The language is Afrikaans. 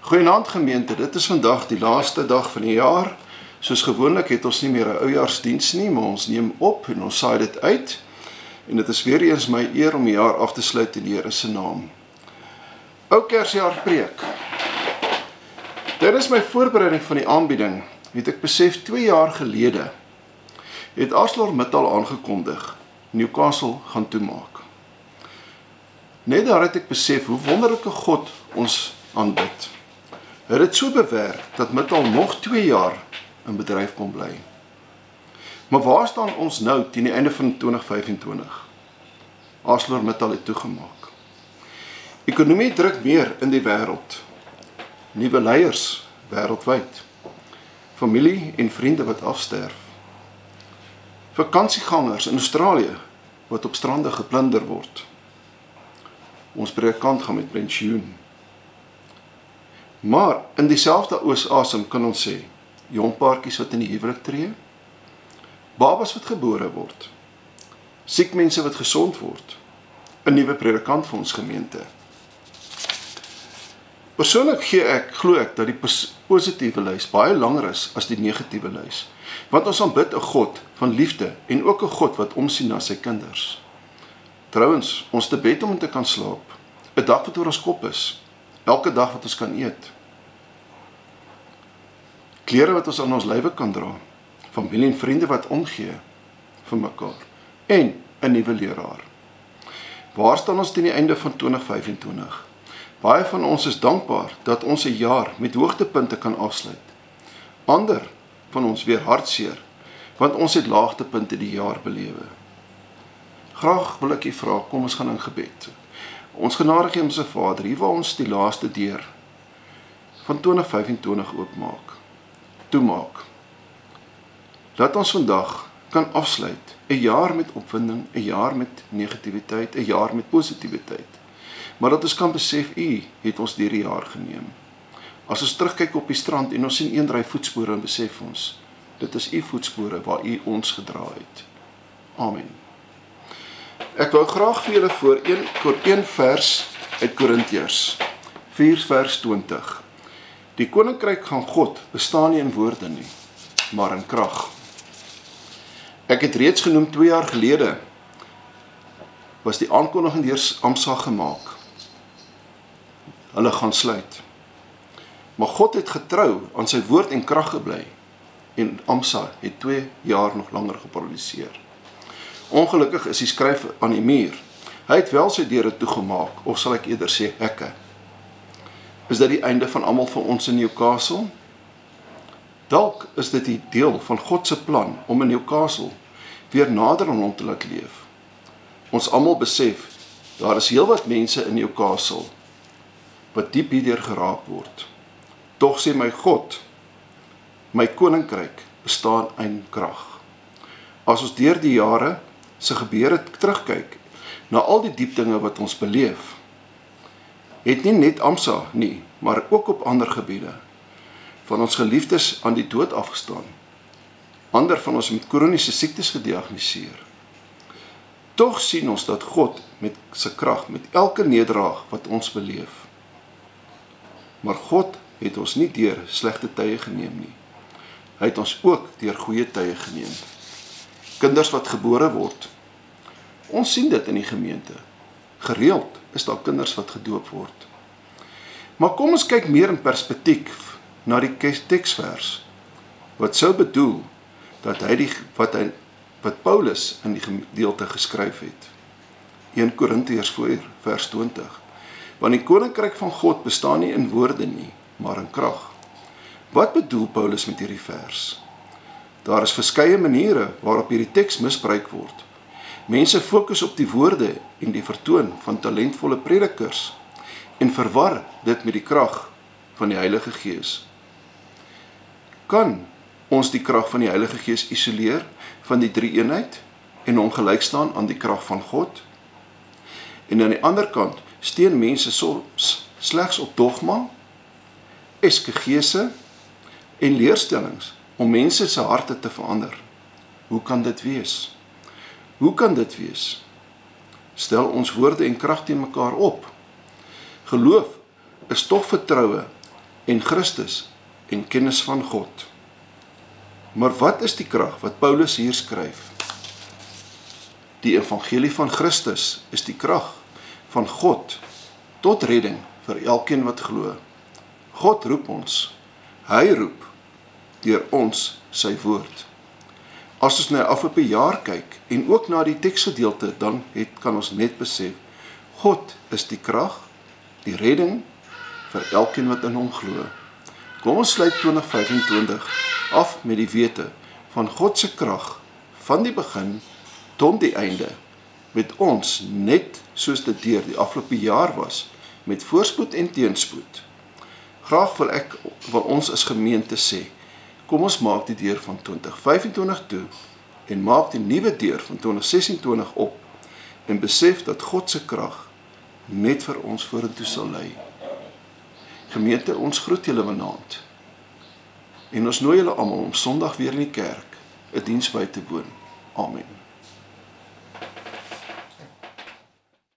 Goeienaand gemeente, dit is vandag die laaste dag van die jaar. Soos gewoonlik het ons nie meer 'n oujaarsdiens nie, maar ons neem op en ons saai dit uit. En dit is weer eens my eer om die jaar af te sluit in die Here se naam. Ou Kersjaar preek. Tydens my voorbereiding van die aanbieding het ek besef 2 jaar gelede het ArcelorMittal aangekondig Newcastle gaan toemaak. Net daar het ek besef hoe wonderlike God ons aanbid. Hy het dit so bewerk dat Mittal nog 2 jaar in bedryf kon bly. Maar waar staan ons nou teen die einde van 2025? ArcelorMittal het toegemaak. Ekonomie druk meer in die wêreld. Nuwe leiers wêreldwyd. Familie en vriende wat afsterf. Vakansiegangers in Australië wat op strande geplunder word. Ons predikant gaan met pensioen. Maar in dieselfde asem kan ons sê, jong paartjies wat in die huwelik tree, babas wat gebore word, siek mense wat gesond word, 'n nuwe predikant vir ons gemeente. Persoonlik glo ek dat die positiewe lys baie langer is as die negatiewe lys, want ons aanbid 'n God van liefde en ook 'n God wat omsien na sy kinders. Trouwens, ons te bed om in te kan slaap, 'n dak wat oor ons kop is, elke dag wat ons kan eet. Klere wat ons aan ons lywe kan dra, familie en vriende wat omgee vir mekaar, en 'n nuwe leraar. Waar staan ons teen die einde van 2025? Baie van ons is dankbaar dat ons 'n jaar met hoogtepunte kan afsluit. Ander van ons weer hartseer, want ons het laagtepunte die jaar belewe. Graag wil ek u vra, kom ons gaan in gebed. Ons genadige Hemelse Vader, hier waar ons die laaste deur van 2025 toemaak. Laat ons vandag kan afsluit, 'n jaar met opwinding, 'n jaar met negativiteit, 'n jaar met positiwiteit. Maar dat ons kan besef, U het ons deur die jaar geneem. As ons terugkyk op die strand en ons sien 1 ry voetspore en besef ons, dit is U voetspore waar U ons gedra het. Amen. Ek wou graag vir julle voor een vers uit Korintiërs 4 vers 20. Die koninkryk van God bestaan nie in woorde nie, maar in krag. Ek het reeds genoem 2 jaar gelede was die aankondiging deur AMSA gemaak. Hulle gaan sluit. Maar God het getrou aan sy woord en krag gebly en AMSA het 2 jaar nog langer geproduseer. Ongelukkig is die skryf aan die muur. Hy het wel sy deure toegemaak, of sal ek eerder sê hekke. Is dit die einde van almal van ons in Newcastle? Dalk is dit die deel van God se plan om in Newcastle weer nader aan hom te laat leef. Ons almal besef, daar is heelwat mense in Newcastle wat diep hierdeur geraak word. Tog sê my God, my koninkryk bestaan in krag. As ons deur die jare se gebeure terugkyk, na al die diep dinge wat ons beleef, het nie net AMSA nie, maar ook op ander gebiede, van ons geliefdes aan die dood afgestaan, ander van ons met kroniese siektes gediagnoseer. Tog sien ons dat God met sy krag, met elke nederlaag wat ons beleef. Maar God het ons nie deur slegte tye geneem nie. Hy het ons ook deur goeie tye geneem. Kinders wat gebore word. Ons sien dit in die gemeente. Gereeld is daar kinders wat gedoop word. Maar kom ons kyk meer in perspektief na die teksvers, wat sou bedoel dat wat Paulus in die gedeelte geskryf het. 1 Korintiërs 4 vers 20. Want die koninkryk van God bestaan nie in woorde nie, maar in krag. Wat bedoel Paulus met hierdie vers? Daar is verskeie maniere waarop hierdie teks misbruik word. Mense fokus op die woorde en die vertoon van talentvolle predikers en verwar dit met die krag van die Heilige Gees. Kan ons die krag van die Heilige Gees isoleer van die drie-eenheid en hom gelyk staan aan die krag van God? En aan die ander kant steun mense soms slegs op dogma, eskegese en leerstellings om mense se harte te verander. Hoe kan dit wees? Hoe kan dit wees? Stel ons woorde en krag teen mekaar op. Geloof is tog vertroue en Christus en kennis van God. Maar wat is die krag wat Paulus hier skryf? Die evangelie van Christus is die krag van God tot redding vir elkeen wat glo. God roep ons, hy roep deur ons sy woord. As ons na die afgelope jaar kyk en ook na die teksgedeelte, dan kan ons net besef, God is die krag, die redding vir elkeen wat in hom glo. Kom ons sluit 2025 af met die wete van God se krag van die begin tot die einde, met ons net soos dit deur die afgelope jaar was, met voorspoed en teenspoed. Graag wil ons as gemeente sê, kom ons maak die deur van 2025 toe en maak die nuwe deur van 2026 op en besef dat God se krag net vir ons vorentoe sal lei. Gemeente, ons groet julle vanaand en ons nooi julle almal om Sondag weer in die kerk 'n diens by te woon. Amen.